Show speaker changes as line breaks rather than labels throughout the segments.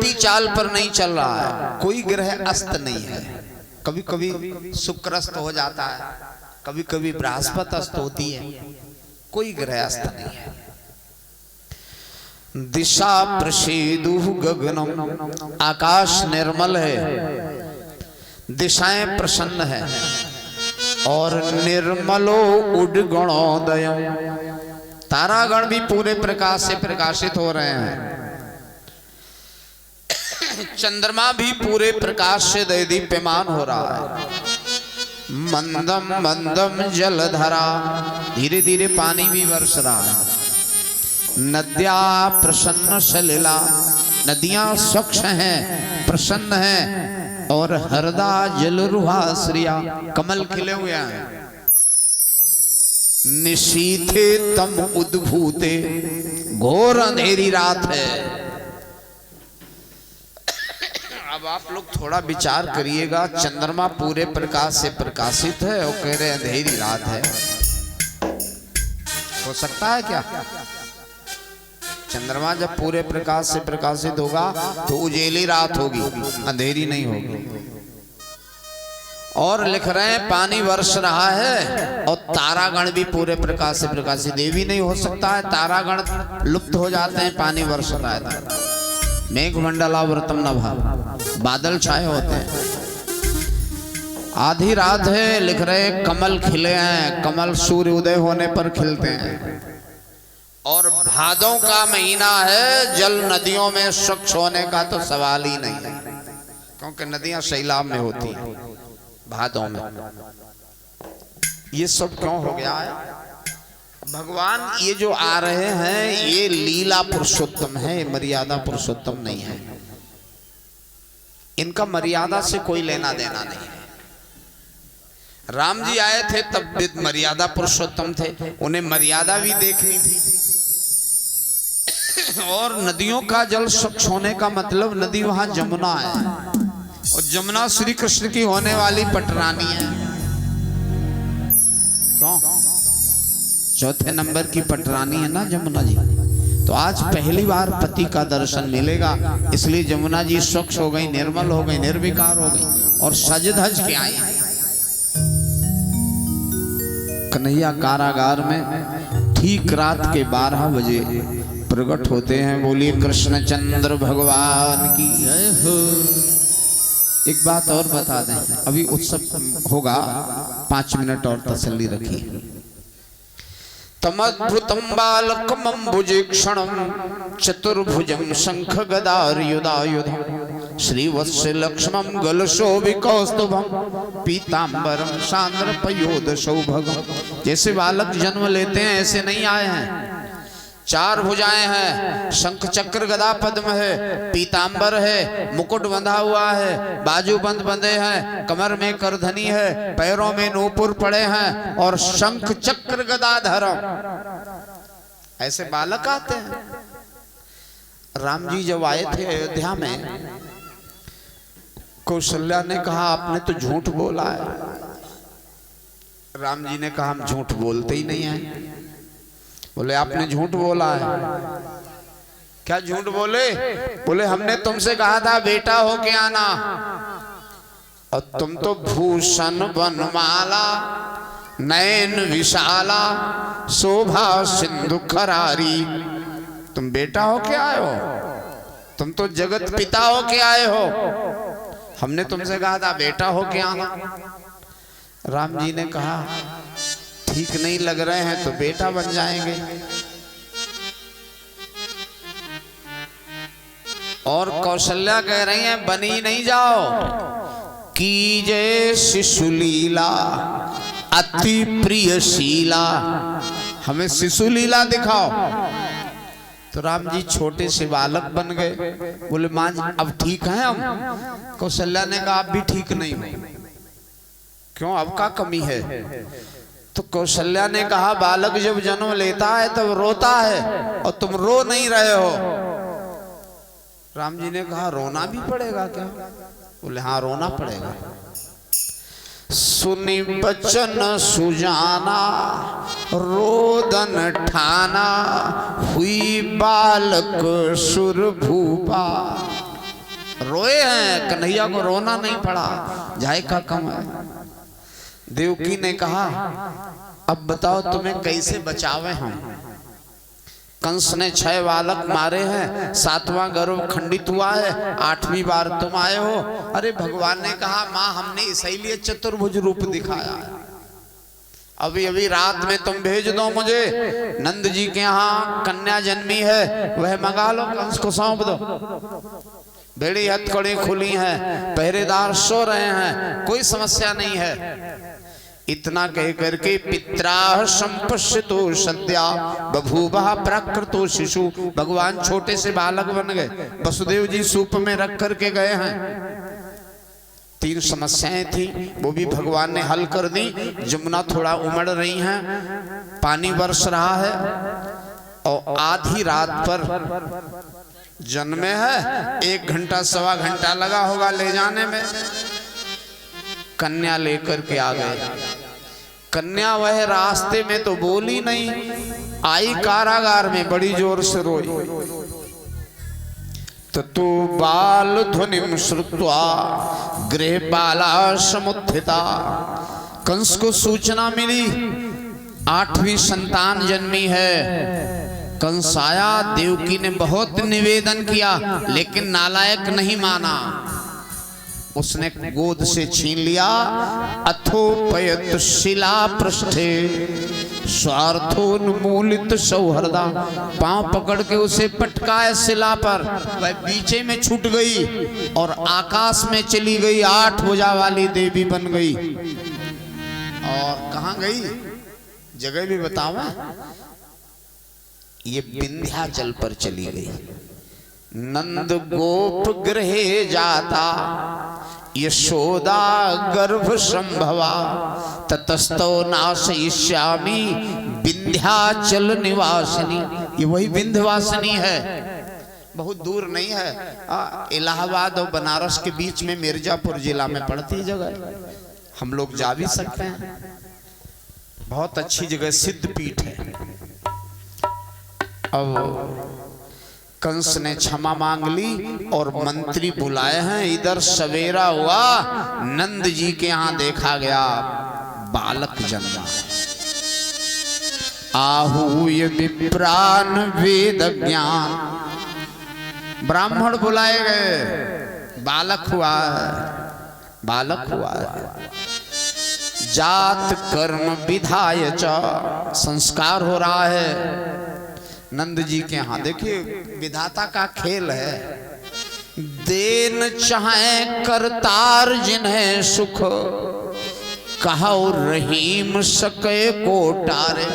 उल्टी चाल पर नहीं चल रहा है, कोई ग्रह अस्त नहीं है। कभी कभी शुक्र अस्त हो जाता है, कभी कभी बृहस्पति अस्त होती है, कोई ग्रह अस्त नहीं है। दिशा प्रसीदु गगनम, आकाश निर्मल है, दिशाएं प्रसन्न है, और निर्मलो उडगणोदयम, तारागण भी पूरे प्रकाश से प्रकाशित हो रहे हैं, चंद्रमा भी पूरे प्रकाश से दीप्यमान हो रहा है। मंदम मंदम जलधरा, धीरे धीरे पानी भी बरस रहा है। नद्या प्रसन्न सलिला, नदियां स्वच्छ हैं, प्रसन्न हैं, और हरदा जलरुहाश्रिया, कमल खिले हुए हैं। निशीथे तम उद्भूते, घोर अंधेरी रात है। अब आप लोग थोड़ा विचार करिएगा, चंद्रमा पूरे प्रकाश से प्रकाशित है और कह रहे अंधेरी रात है, हो सकता है क्या? चंद्रमा जब पूरे प्रकाश से प्रकाशित होगा तो उजेली रात होगी, अंधेरी नहीं होगी। और लिख रहे हैं पानी बरस रहा है और तारागण भी पूरे प्रकाश से प्रकाशित। ये भी नहीं हो सकता है, तारागण लुप्त हो जाते हैं पानी बरस रहा है। मेघमंडलावृतम नभा, बादल छाए होते हैं। आधी रात है, लिख रहे कमल खिले हैं, कमल सूर्य उदय होने पर खिलते हैं। और भादों का महीना है, जल नदियों में स्वच्छ होने का तो सवाल ही नहीं है, क्योंकि नदियां सैलाब में होती हैं भादों में। ये सब क्यों हो गया है? भगवान ये जो आ रहे हैं ये लीला पुरुषोत्तम है, मर्यादा पुरुषोत्तम नहीं है। इनका मर्यादा से कोई लेना देना नहीं है। राम जी आए थे तब भी मर्यादा पुरुषोत्तम थे, उन्हें मर्यादा भी देखनी थी। और नदियों का जल स्वच्छ होने का मतलब, नदी वहां जमुना है, और जमुना श्री कृष्ण की होने वाली पटरानी है। क्यों? चौथे नंबर की पटरानी है ना जमुना जी। तो आज पहली बार पति का दर्शन मिलेगा, इसलिए जमुना जी स्वच्छ हो गई, निर्मल हो गई, निर्विकार हो गई, और सज धज के आई। कन्हैया कारागार में ठीक रात के 12 बजे प्रकट होते हैं। बोलिए कृष्णचंद्र भगवान की जय हो। एक बात और बता दें, अभी उत्सव होगा, 5 मिनट और तसल्ली रखिए। तमद्भुतं बालकमंबुजीक्षणं चतुर्भुजं शंख गदायुधायुधं श्रीवत्सलक्ष्मं गलशोभिकौस्तुभं पीतांबरं सान्द्रपयोधशोभगं। जैसे बालक जन्म लेते हैं ऐसे नहीं आए हैं। 4 भुजाएं हैं, शंख चक्र गदा पद्म है, पीतांबर है, मुकुट बंधा हुआ है, बाजूबंद बंधे हैं, कमर में करधनी है, पैरों में नूपुर पड़े हैं, और शंख चक्र गदा धरम। ऐसे बालक आते हैं। राम जी जब आए थे अयोध्या में, कौशल्या ने कहा आपने तो झूठ बोला है। राम जी ने कहा हम झूठ बोलते ही नहीं हैं। बोले आपने झूठ बोला है। क्या झूठ बोले? बोले हमने तुमसे कहा था बेटा हो के आना, और तुम तो भूषण बनमाला नयन विशाला शोभा सिंधु खरारी, तुम बेटा हो के आए हो, तुम तो जगत पिता हो के आए हो। हमने तुमसे कहा था बेटा हो के आना। राम जी ने कहा ठीक नहीं लग रहे हैं तो बेटा बन जाएंगे। और कौशल्या कह रही हैं बनी नहीं जाओ, कीजे शिशु लीला अति प्रिय शीला, हमें शिशु लीला दिखाओ। तो राम जी छोटे से बालक बन गए। बोले मां अब ठीक हैं हम? कौशल्या ने कहा आप भी ठीक नहीं हो। क्यों, अब का कमी है? तो कौशल्या ने कहा बालक जब जन्म लेता है तब रोता है और तुम रो नहीं रहे हो। राम जी ने कहा रोना भी पड़ेगा क्या? बोले हाँ रोना पड़ेगा। सुनी बचन सुजाना रोदन ठाना, हुई बालक सुर भूपा। रोए हैं, कन्हैया को रोना नहीं पड़ा, जायका कम है। देवकी ने कहा अब बताओ तुम्हें कैसे बचावे हम। कंस ने 6 बालक मारे हैं, 7वां गर्भ खंडित हुआ है, 8वीं बार तुम आए हो। अरे भगवान ने कहा माँ हमने इसीलिए चतुर्भुज रूप दिखाया है, अभी अभी रात में तुम भेज दो मुझे, नंद जी के यहाँ कन्या जन्मी है, वह मंगा लो, कंस को सौंप दो। बेड़ी हथकड़ी खुली हैं, पहरेदार सो रहे हैं, कोई समस्या नहीं है। इतना कह करके पित्राह संपश्यतो सद्या बभूवः प्राकृतो शिशु, भगवान छोटे से बालक बन गए, वसुदेव जी सूप में रख करके गए हैं। 3 समस्याएं थी, वो भी भगवान ने हल कर दी। जमुना थोड़ा उमड़ रही हैं, पानी बरस रहा है, और आधी रात पर जन्मे है, 1 घंटा 1.25 घंटा लगा होगा ले जाने में। कन्या लेकर के आ गए। कन्या वह रास्ते में तो बोली नहीं, आई कारागार में बड़ी जोर से रोई। ततो बाल ध्वनिम श्रुत्वा गृहपाला समुत्थिता, कंस को सूचना मिली 8वीं संतान जन्मी है। कंस आया, देवकी ने बहुत निवेदन किया लेकिन नालायक नहीं माना, उसने गोद से छीन लिया। अथोपयत शिला पृष्ठे स्वार्थोन्मूलित सौहृदा, पांव पकड़ के उसे पटकाया शिला पर, वह बीचे में छूट गई और आकाश में चली गई, 8 भुजा वाली देवी बन गई। और कहां गई जगह भी बतावा, ये विंध्याचल पर चली गई। नंद गोप गृहे जाता यशोदा गर्भ संभवा, ततस्तो नाशयिष्यामि विंध्याचल निवासिनी। ये वही विंध्यवासिनी है, बहुत दूर नहीं है, इलाहाबाद और बनारस के बीच में मिर्जापुर जिला में पड़ती जगह, हम लोग जा भी सकते हैं। बहुत अच्छी जगह, सिद्ध पीठ है। अब कंस ने क्षमा मांग ली और मंत्री बुलाए हैं। इधर सवेरा हुआ, नंद जी के यहाँ देखा गया बालक जन्मा। आहूय विप्रान वेद ज्ञान, ब्राह्मण बुलाए गए, बालक हुआ है, बालक हुआ है। जात कर्म विधाय च, संस्कार हो रहा है नंद जी के यहाँ। देखिए विधाता का खेल है, देन चाहे करतार जिन्हें सुख, कहो रहीम सके को टारे।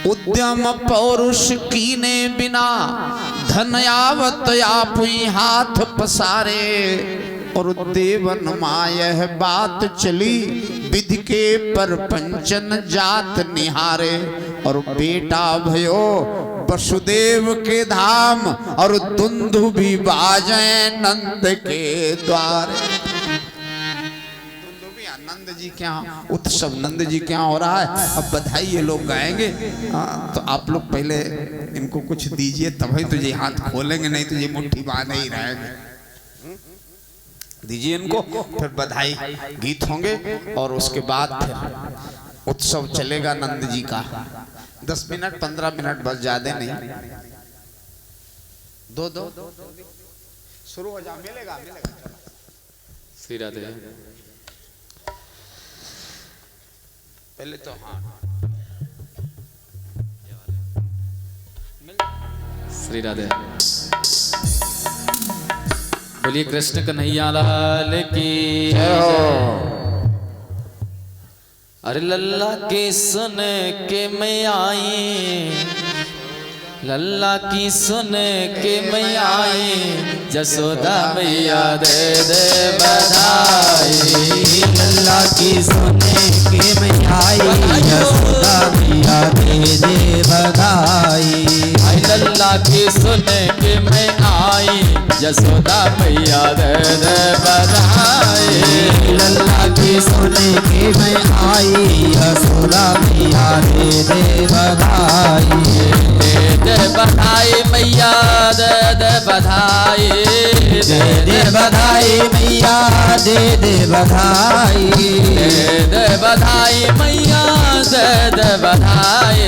उद्यम पौरुष कीने बिना, धन आवत आपुई हाथ पसारे। और देवन मायह बात चली, विधि के पर पंचन जात निहारे। और बेटा भयो वसुदेव के धाम, और दुंदु भी बाजे नंद के द्वारे। दुंदु भी नंद जी के यहाँ उत्सव, नंद जी के यहाँ हो रहा है। अब बधाई ये लोग गाएंगे, तो आप लोग पहले इनको कुछ दीजिए, तभी तो ये हाथ खोलेंगे, नहीं तो ये मुट्ठी बांधे ही रहेंगे। दीजिए इनको, फिर बधाई गीत होंगे और उसके बाद फिर उत्सव चलेगा नंद जी का। 10 मिनट 15 मिनट बस, ज्यादा नहीं। दो शुरू हो जा, मिलेगा मिलेगा।
श्री राधे।
पहले तो हाँ,
श्री राधे। बोलिए कृष्ण कन्हैया लाल की जय हो। अरे लल्ला के सुन के मैं आई, लल्ला की सुन के मैं आई, जसोदा मैया दे दे बधाई।
लल्ला की सुन के मैं आई, जसोदा मैया दे दे बधाई।
लल्ला की सुन के मैं आई, जसोदा मैया दे दे बधाई।
लल्ला की सुन के मैं आई, जसोदा मैया दे दे बधाई।
दे बधाई मैया दे दे बधाई, दे
दे बधाई मैया दे दे बधाई
दे बधाई मैया दे बधाई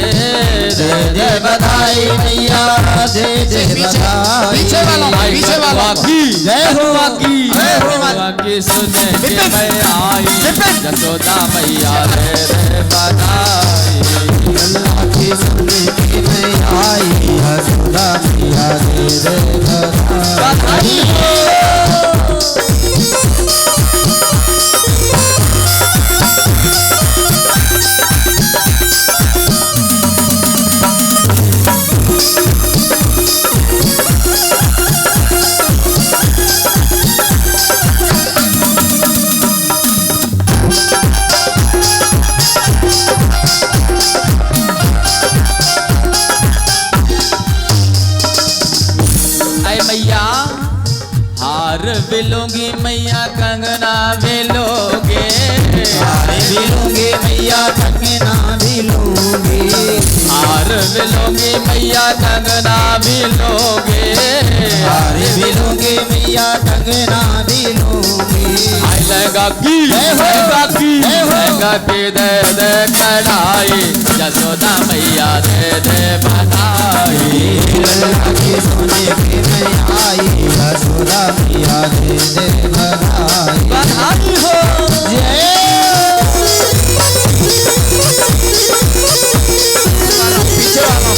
दे बधाई मैया दे दे बधाई
पीछे वाला
की
जय हो
की सुने के मैं आई यशोदा मैया दे बधाई
अल्लाह की सुने के मैं आई यशोदा मैया दे दे बधाई
मैया हार बिलोगी मैया कंगना बिलोगे
हार बिलोगे मैया कंगना बिलोगे
हार बिलोगी मैया कंगना बिलोगे
हार बिलोगे मैया कंगना बिलोगे
आई लगा की दे दे कढ़ाई यशोदा मैया दे बधाई
अल्लाह के सोने के मैं आई यशोदा मैया दे दे बधाई
हो
पीछे वाला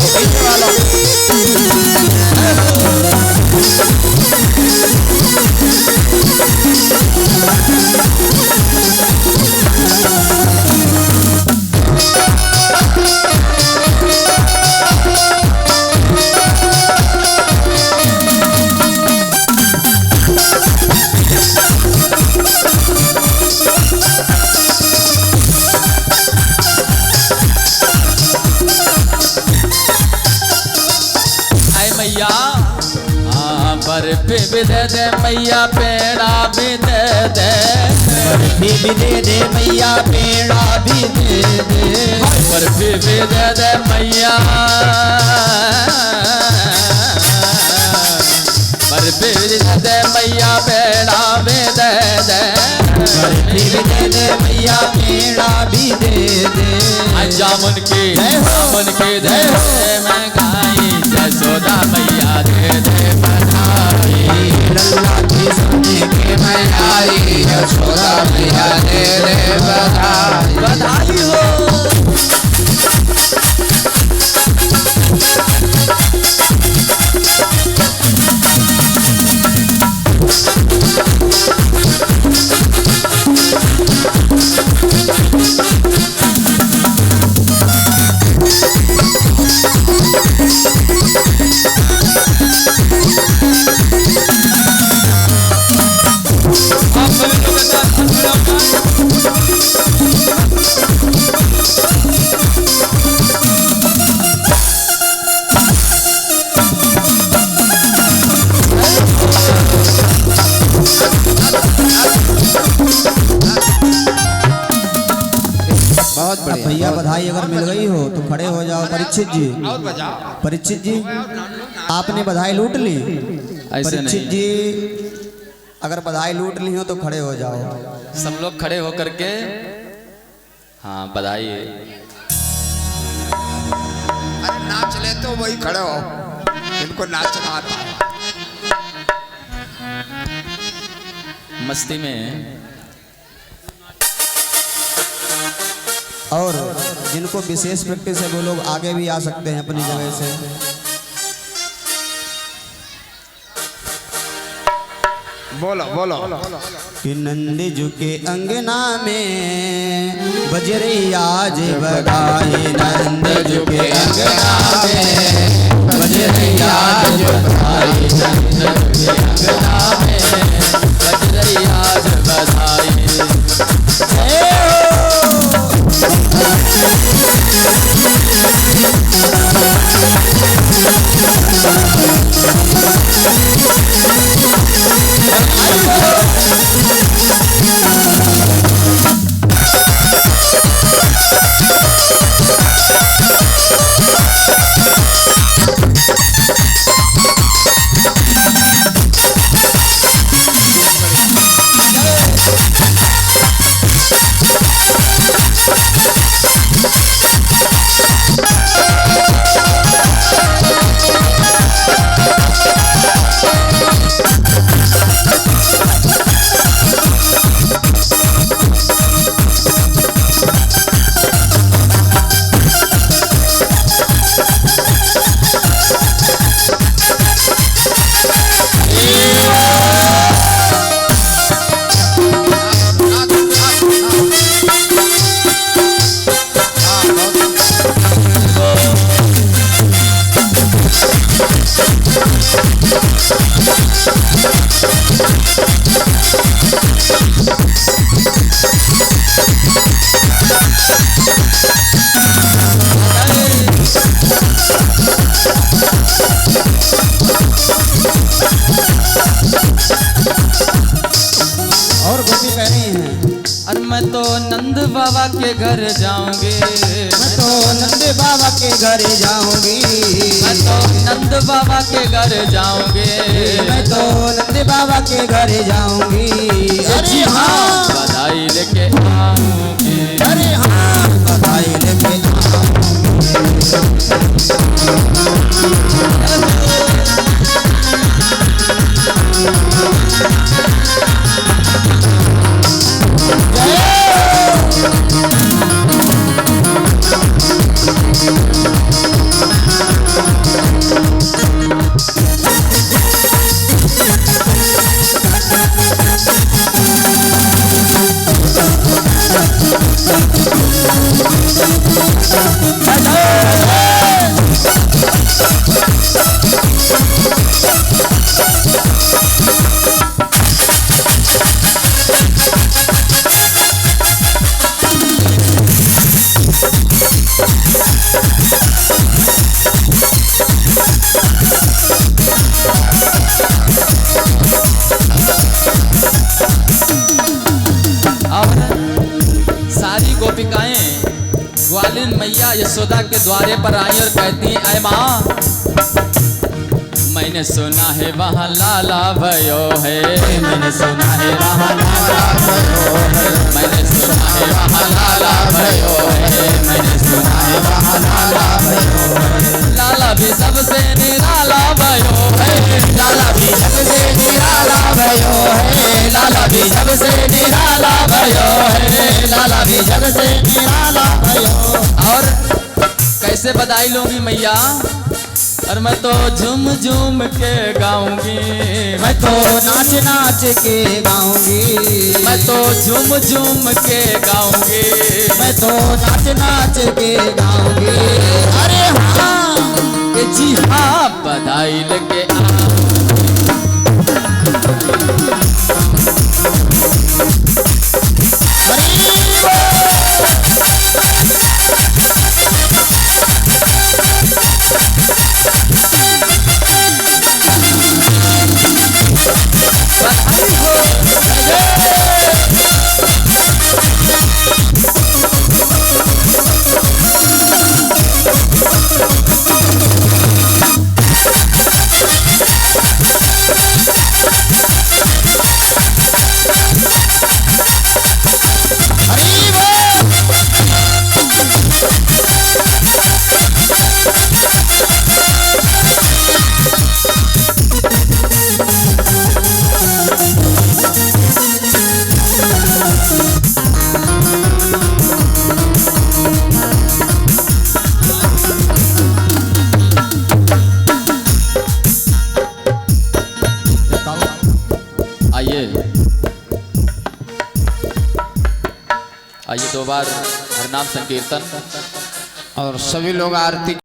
बर्फी भी दे दे मैया पेड़ा भी दे दे
बर्फी भी दे दे मैया पेड़ा भी दे दे
बर्फी भी दे दे मैया बर्फी भी दे दे मैया पेड़ा भी दे दे
बर्फी भी दे दे मैया पेड़ा भी दे दे
जामुन की दे मैं गाई यशोदा मैया दे दे बधाई
लल्ला की सुने के मैं आई यशोदा मैया दे दे बधाई
हो
भैया बधाई अगर मिल गई हो तो खड़े हो जाओ। परीक्षित जी आपने बधाई लूट ली। परीक्षित जी अगर बधाई लूट ली हो तो खड़े हो जाओ।
सब लोग खड़े होकर के हाँ बधाई।
अरे नाच ले तो वही खड़े हो, इनको नाचना आता है।
मस्ती में।
और जिनको विशेष प्रैक्टिस है वो लोग आगे भी आ सकते हैं अपनी जगह से।
बोलो बोलो
कि नंद जू के अंगना में बजरई आज बधाई। नंद जू के अंगना में बजरई आज बधाई।
नंद जू के अंगना में बजरई आज बधाई। बाबा के घर जाऊंगी,
मैं तो नंद बाबा के घर जाऊंगी,
मैं तो नंद बाबा के घर जाऊंगी,
मैं तो नंद बाबा के घर जाऊंगी।
जी हाँ बधाई लेके आऊंगी,
अरे हाँ बधाई लेके
गोपिकाएं ग्वालिन मैया यशोदा के द्वारे पर आई और कहती हैं, ऐ माँ मैंने सुना है वहाँ लाला भयो है, मैंने सुना है वहाँ लाला भयो है, मैंने सुना है वहाँ लाला भयो है, मैंने सुना है वहाँ लाला भयो है। लाला भी सबसे निराला भयो है, लाला भी सबसे निराला भयो है, लाला भी सबसे निराला भयो है, लाला भी सबसे निराला भयो। और कैसे बधाई लूंगी मैया, और मैं तो झूम झूम के गाऊंगी,
मैं तो नाच नाच के गाऊंगी,
मैं तो झूम झूम के गाऊंगी,
मैं तो नाच नाच के गाऊंगी। अरे हाँ
कि जी हाँ बधाई लेके आइए 2 बार हरनाम संकीर्तन
और सभी लोग आरती